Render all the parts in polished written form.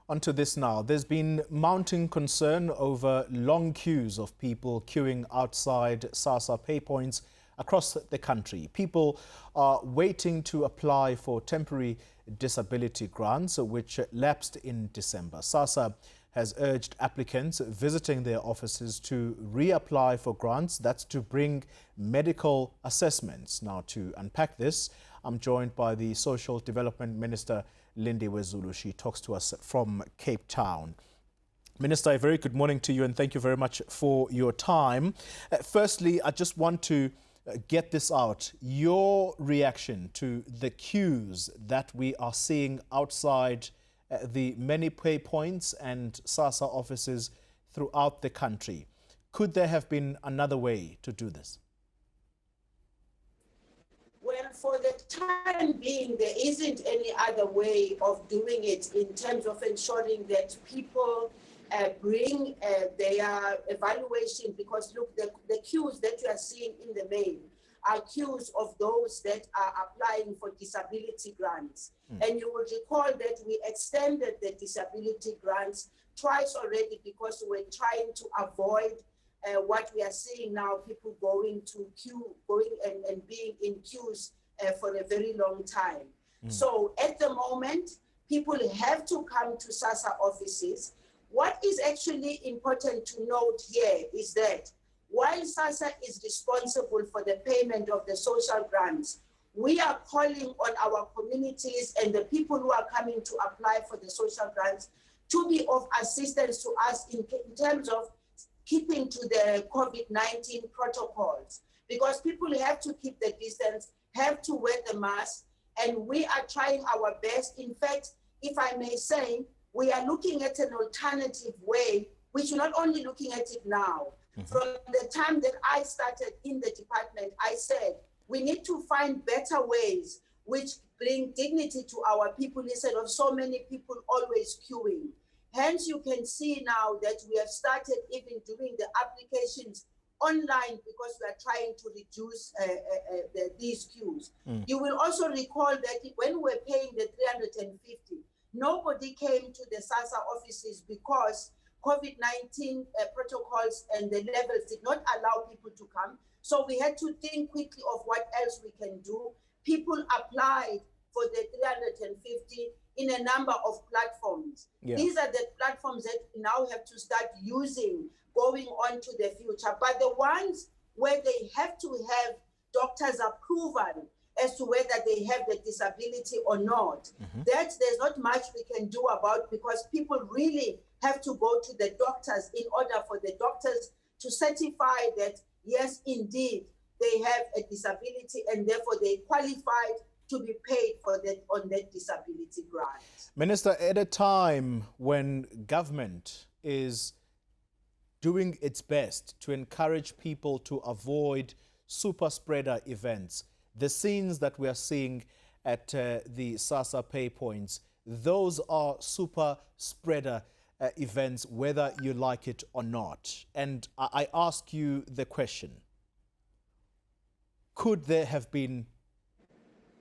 Onto this now. There's been mounting concern over long queues of people queuing outside Sassa pay points across the country. People are waiting to apply for temporary disability grants, which lapsed in December. Sassa has urged applicants visiting their offices to reapply for grants. That's to bring medical assessments. Now, to unpack this, I'm joined by the Social Development Minister, Lindiwe Zulu. She talks to us from Cape Town. Minister, a very good morning to you and thank you very much for your time. Firstly, I just want to get this out. Your reaction to the queues that we are seeing outside the many pay points and Sassa offices throughout the country. Could there have been another way to do this? Well, for the time being, there isn't any other way of doing it in terms of ensuring that people bring their evaluation, because look, the queues that you are seeing in the main are queues of those that are applying for disability grants. And you will recall that we extended the disability grants twice already because we're trying to avoid what we are seeing now, people going and being in queues for a very long time. So at the moment, people have to come to Sassa offices. What is actually important to note here is that while Sassa is responsible for the payment of the social grants, we are calling on our communities and the people who are coming to apply for the social grants to be of assistance to us in terms of keeping to the COVID-19 protocols, because people have to keep the distance, have to wear the mask, and we are trying our best. In fact, if I may say, we are looking at an alternative way, which we're not only looking at it now. From the time that I started in the department, I said, we need to find better ways which bring dignity to our people instead of so many people always queuing. Hence, you can see now that we have started even doing the applications online because we are trying to reduce these queues. You will also recall that when we were paying the 350, nobody came to the Sassa offices because COVID-19 protocols and the levels did not allow people to come. So we had to think quickly of what else we can do. People applied for the 350 in a number of platforms. These are the platforms that we now have to start using going on to the future. But the ones where they have to have doctors' approval as to whether they have the disability or not, that there's not much we can do about, because people really have to go to the doctors in order for the doctors to certify that, yes, indeed, they have a disability and therefore they qualified to be paid for that on that disability grant. Minister, at a time when government is doing its best to encourage people to avoid super spreader events, the scenes that we are seeing at the Sassa pay points, those are super spreader events, whether you like it or not. And I ask you the question, could there have been,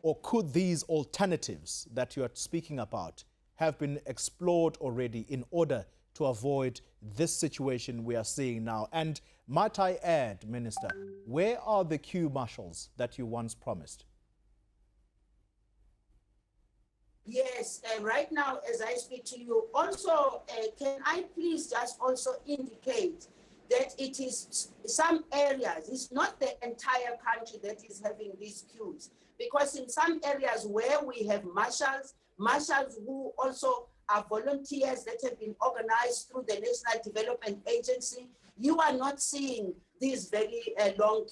or could these alternatives that you are speaking about have been explored already in order to avoid this situation we are seeing now? And might I add, Minister, where are the queue marshals that you once promised? Yes, right now, as I speak to you, also, can I please just also indicate that it is some areas, it's not the entire country that is having these queues, because in some areas where we have marshals who also are volunteers that have been organized through the National Development Agency, you are not seeing these very long.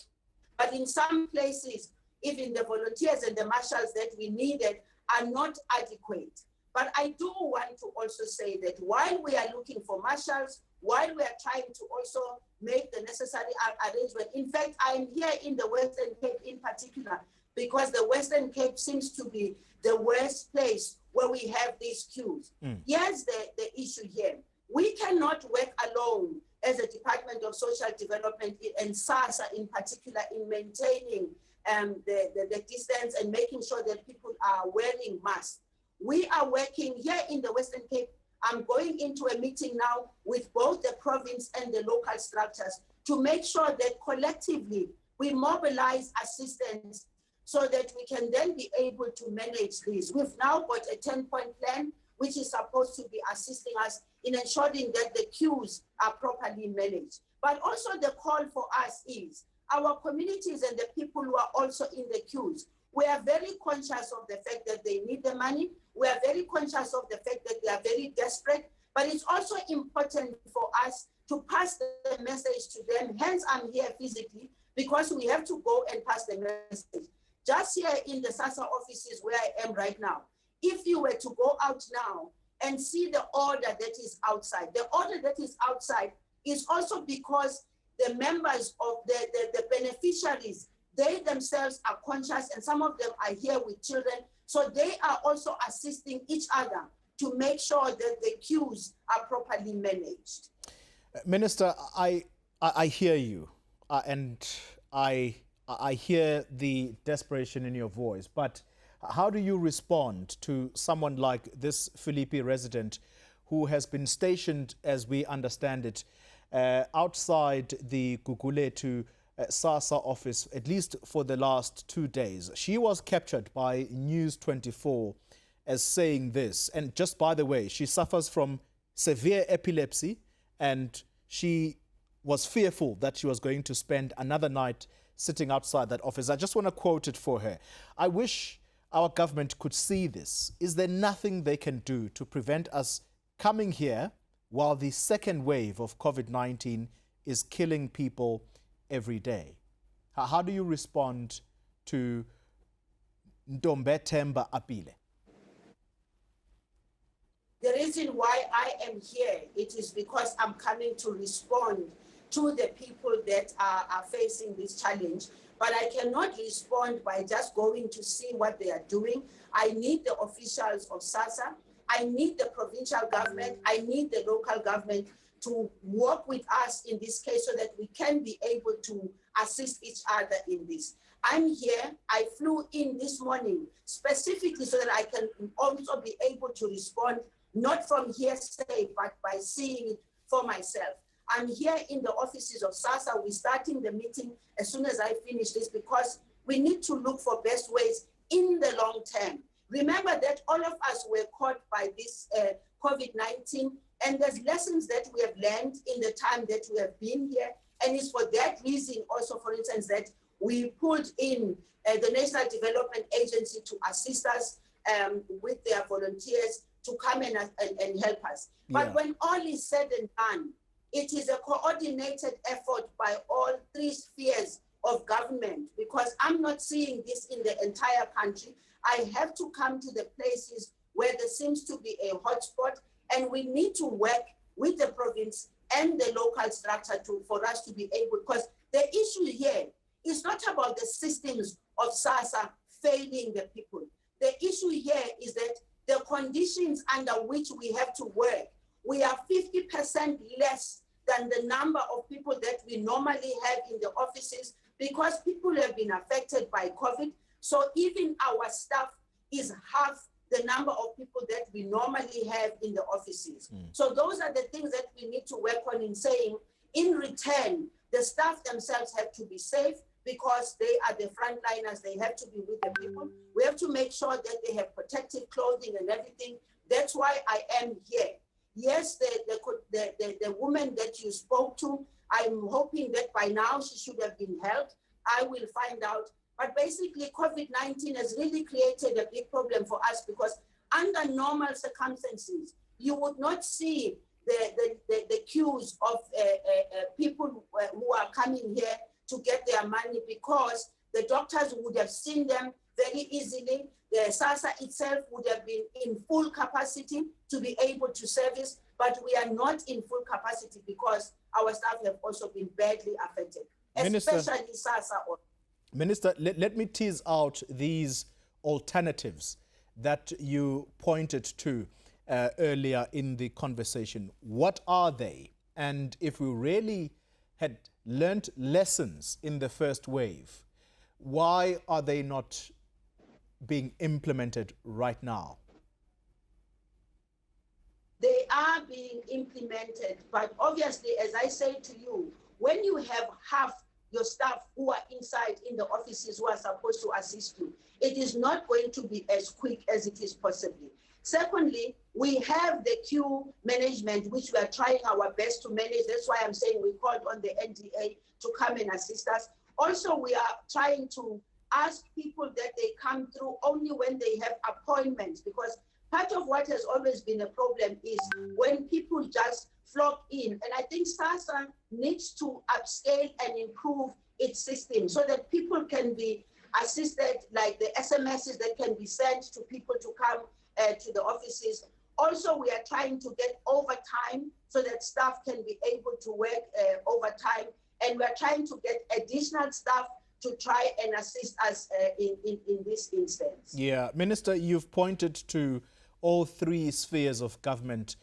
But in some places, even the volunteers and the marshals that we needed are not adequate. But I do want to also say that while we are looking for marshals, while we are trying to also make the necessary arrangement, in fact, I'm here in the Western Cape in particular, because the Western Cape seems to be the worst place where we have these queues. Here's the issue here. We cannot work alone as a Department of Social Development and Sassa in particular in maintaining the distance and making sure that people are wearing masks. We are working here in the Western Cape. I'm going into a meeting now with both the province and the local structures to make sure that collectively we mobilize assistance so that we can then be able to manage this. We've now got a 10-point plan, which is supposed to be assisting us in ensuring that the queues are properly managed. But also the call for us is our communities and the people who are also in the queues. We are very conscious of the fact that they need the money. We are very conscious of the fact that they are very desperate, but it's also important for us to pass the message to them. Hence, I'm here physically because we have to go and pass the message. Just here in the Sassa offices where I am right now, if you were to go out now and see the order that is outside, the order that is outside is also because the members of the beneficiaries, they themselves are conscious, and some of them are here with children. So they are also assisting each other to make sure that the queues are properly managed. Minister, I hear you, and I hear the desperation in your voice, but how do you respond to someone like this Philippi resident who has been stationed, as we understand it, outside the Guguletu Sassa office, at least for the last 2 days? She was captured by News 24 as saying this. And just by the way, she suffers from severe epilepsy, and she was fearful that she was going to spend another night sitting outside that office. I just want to quote it for her. I wish our government could see this. Is there nothing they can do to prevent us coming here while the second wave of COVID-19 is killing people every day? How do you respond to Ndombe Apile? The reason why I am here, it is because I'm coming to respond to the people that are facing this challenge. But I cannot respond by just going to see what they are doing. I need the officials of Sassa. I need the provincial government. I need the local government to work with us in this case so that we can be able to assist each other in this. I'm here. I flew in this morning specifically so that I can also be able to respond, not from hearsay, but by seeing it for myself. I'm here in the offices of Sassa. We're starting the meeting as soon as I finish this because we need to look for best ways in the long term. Remember that all of us were caught by this COVID-19, and there's lessons that we have learned in the time that we have been here. And it's for that reason also, for instance, that we pulled in the National Development Agency to assist us with their volunteers to come and help us. Yeah. But when all is said and done, it is a coordinated effort by all three spheres of government, because I'm not seeing this in the entire country. I have to come to the places where there seems to be a hotspot, and we need to work with the province and the local structure for us to be able, because the issue here is not about the systems of Sassa failing the people. The issue here is that the conditions under which we have to work, we are 50% less than the number of people that we normally have in the offices because people have been affected by COVID. So even our staff is half the number of people that we normally have in the offices. So those are the things that we need to work on in saying, in return, the staff themselves have to be safe because they are the frontliners. They have to be with the people. We have to make sure that they have protective clothing and everything. That's why I am here. Yes, the woman that you spoke to, I'm hoping that by now she should have been helped. I will find out. But basically, COVID-19 has really created a big problem for us because under normal circumstances, you would not see the queues of people who are coming here to get their money because the doctors would have seen them very easily. The Sassa itself would have been in full capacity to be able to service, but we are not in full capacity because our staff have also been badly affected, Minister, especially Sassa. Minister, let me tease out these alternatives that you pointed to earlier in the conversation. What are they? And if we really had learnt lessons in the first wave, why are they not being implemented right now? They being implemented. But obviously, as I say to you, when you have half your staff who are inside in the offices who are supposed to assist you, it is not going to be as quick as it is possibly. Secondly, we have the queue management, which we are trying our best to manage. That's why I'm saying we called on the NDA to come and assist us. Also, we are trying to ask people that they come through only when they have appointments, because part of what has always been a problem is when people just flock in. And I think Sassa needs to upscale and improve its system so that people can be assisted, like the SMSs that can be sent to people to come to the offices. Also, we are trying to get overtime so that staff can be able to work overtime. And we're trying to get additional staff to try and assist us in this instance. Yeah, Minister, you've pointed to all three spheres of government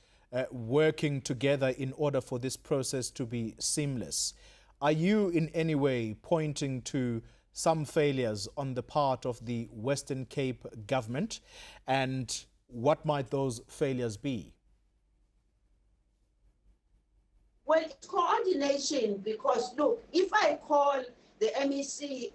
working together in order for this process to be seamless. Are you in any way pointing to some failures on the part of the Western Cape government, and what might those failures be? Well, it's coordination, because look, if I call the MEC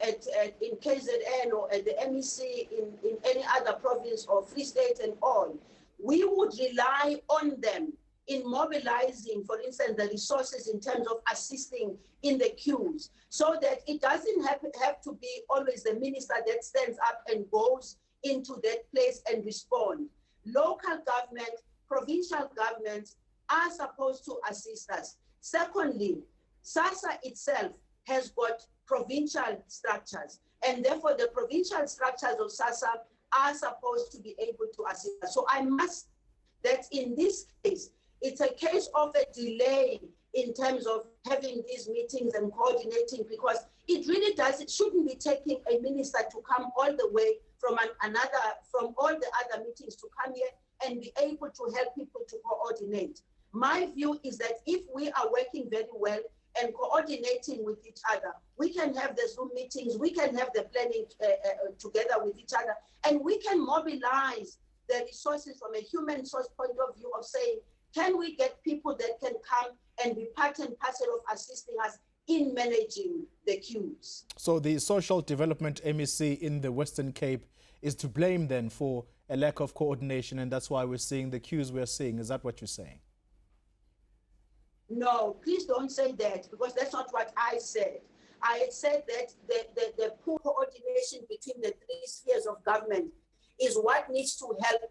in KZN or at the MEC in any other province or Free State and all, we would rely on them in mobilizing, for instance, the resources in terms of assisting in the queues, so that it doesn't have to be always the minister that stands up and goes into that place and respond. Local government, provincial governments are supposed to assist us. Secondly, Sassa itself has got provincial structures, and therefore the provincial structures of Sassa are supposed to be able to assist us. So I must, that in this case, it's a case of a delay in terms of having these meetings and coordinating, because it really does, it shouldn't be taking a minister to come all the way from from all the other meetings to come here and be able to help people to coordinate. My view is that if we are working very well and coordinating with each other, we can have the Zoom meetings, we can have the planning together with each other, and we can mobilize the resources from a human resource point of view of saying, can we get people that can come and be part and parcel of assisting us in managing the queues? So the Social Development MEC in the Western Cape is to blame then for a lack of coordination, and that's why we're seeing the queues we're seeing. Is that what you're saying? No, please don't say that, because that's not what I said. I said that the poor coordination between the three spheres of government is what needs to help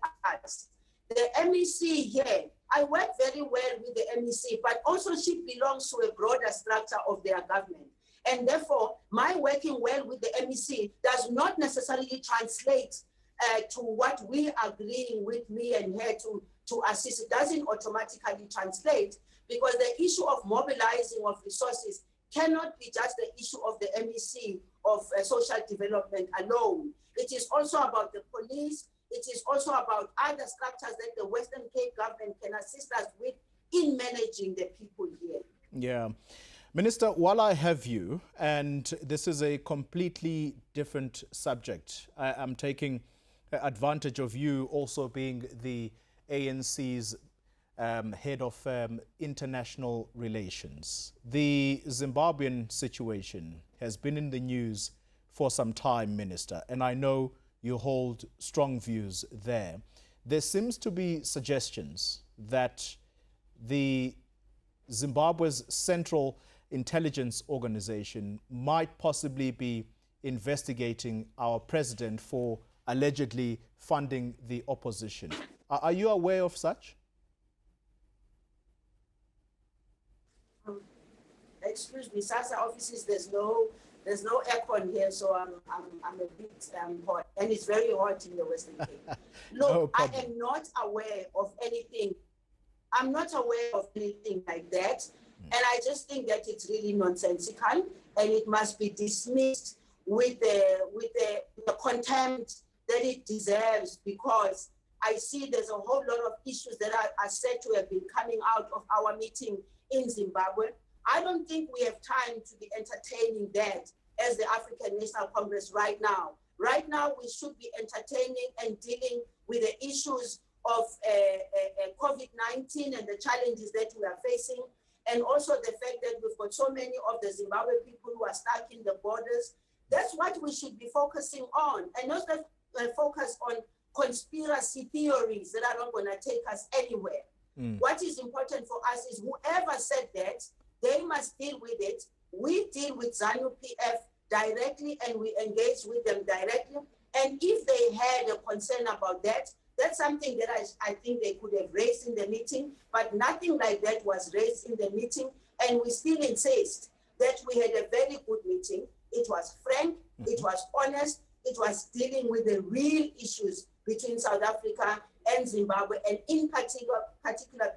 us. The MEC here, I work very well with the MEC, but also she belongs to a broader structure of their government. And therefore, my working well with the MEC does not necessarily translate to what we are agreeing with me and her to assist. It doesn't automatically translate, because the issue of mobilizing of resources cannot be just the issue of the MEC of social development alone. It is also about the police. It is also about other structures that the Western Cape government can assist us with in managing the people here. Yeah. Minister, while I have you, and this is a completely different subject, I'm taking advantage of you also being the ANC's head of international relations. The Zimbabwean situation has been in the news for some time, Minister, and I know you hold strong views there. There seems to be suggestions that the Zimbabwe's Central Intelligence Organization might possibly be investigating our president for allegedly funding the opposition. Are you aware of such? Excuse me, Sassa offices, there's no aircon here, so I'm a bit hot, and it's very hot in the Western Cape. Look, I am not aware of anything. I'm not aware of anything like that, and I just think that it's really nonsensical, and it must be dismissed with the contempt that it deserves, because I see there's a whole lot of issues that are said to have been coming out of our meeting in Zimbabwe. I don't think we have time to be entertaining that as the African National Congress right now. Right now, we should be entertaining and dealing with the issues of COVID-19 and the challenges that we are facing, and also the fact that we've got so many of the Zimbabwe people who are stuck in the borders. That's what we should be focusing on, and not that focus on conspiracy theories that are not going to take us anywhere. What is important for us is whoever said that, they must deal with it. We deal with ZANU-PF directly, and we engage with them directly. And if they had a concern about that, that's something that I think they could have raised in the meeting, but nothing like that was raised in the meeting. And we still insist that we had a very good meeting. It was frank, it was honest, it was dealing with the real issues between South Africa and Zimbabwe, and in particular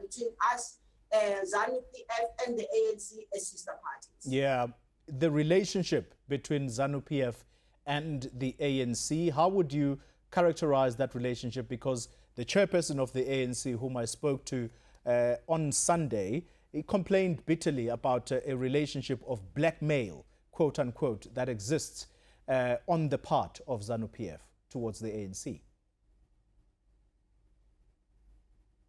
between us, ZANU-PF, and the ANC as sister parties. Yeah, the relationship between ZANU-PF and the ANC, how would you characterize that relationship? Because the chairperson of the ANC, whom I spoke to on Sunday, he complained bitterly about a relationship of blackmail, quote unquote, that exists on the part of ZANU-PF towards the ANC.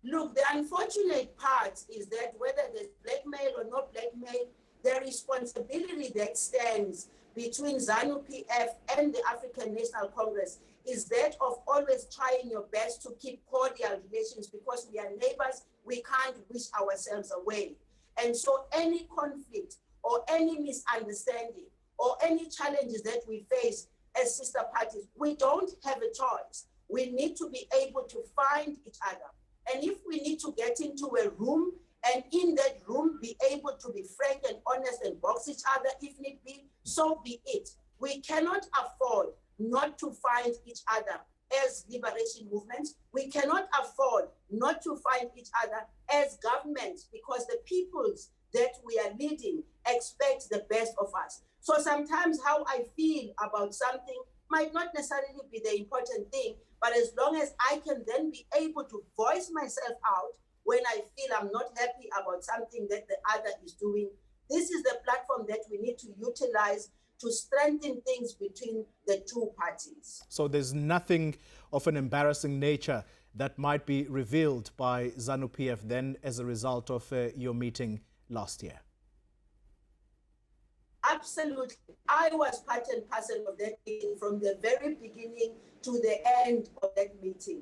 Look, the unfortunate part is that whether there's blackmail or not blackmail, the responsibility that stands between ZANU-PF and the African National Congress is that of always trying your best to keep cordial relations, because we are neighbors, we can't wish ourselves away. And so any conflict or any misunderstanding or any challenges that we face as sister parties, we don't have a choice. We need to be able to find each other. And if we need to get into a room and in that room be able to be frank and honest and box each other if need be, so be it. We cannot afford not to find each other as liberation movements. We cannot afford not to find each other as governments, because the peoples that we are leading expect the best of us. So sometimes how I feel about something might not necessarily be the important thing, but as long as I can then be able to voice myself out when I feel I'm not happy about something that the other is doing, this is the platform that we need to utilize to strengthen things between the two parties. So there's nothing of an embarrassing nature that might be revealed by ZANU-PF then as a result of your meeting last year? Absolutely. I was part and parcel of that meeting from the very beginning to the end of that meeting.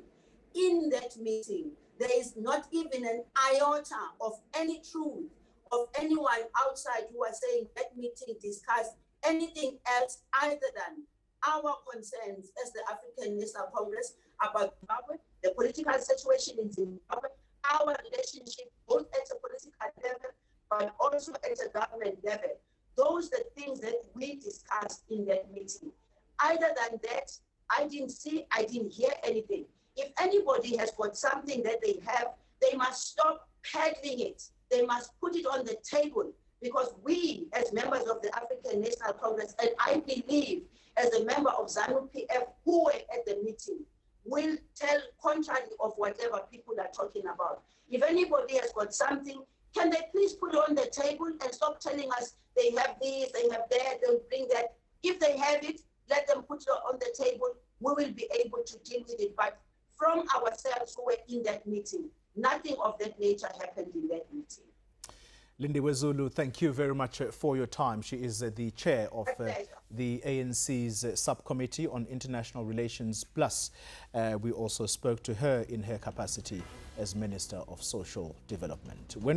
In that meeting, there is not even an iota of any truth of anyone outside who was saying that meeting discussed anything else other than our concerns as the African National Congress about Zimbabwe, the political situation in Zimbabwe, our relationship both at a political level but also at a government level. Those are the things that we discussed in that meeting. Other than that, I didn't hear anything. If anybody has got something that they have, they must stop peddling it. They must put it on the table, because we, as members of the African National Congress, and I believe as a member of ZANU-PF who were at the meeting, will tell contrary of whatever people are talking about. If anybody has got something, can they please put it on the table and stop telling us they have this, they have that, they'll bring that. If they have it, let them put it on the table. We will be able to deal with it. But from ourselves who were in that meeting, nothing of that nature happened in that meeting. Lindiwe Zulu, thank you very much for your time. She is the chair of the ANC's subcommittee on international relations. Plus, we also spoke to her in her capacity as Minister of Social Development.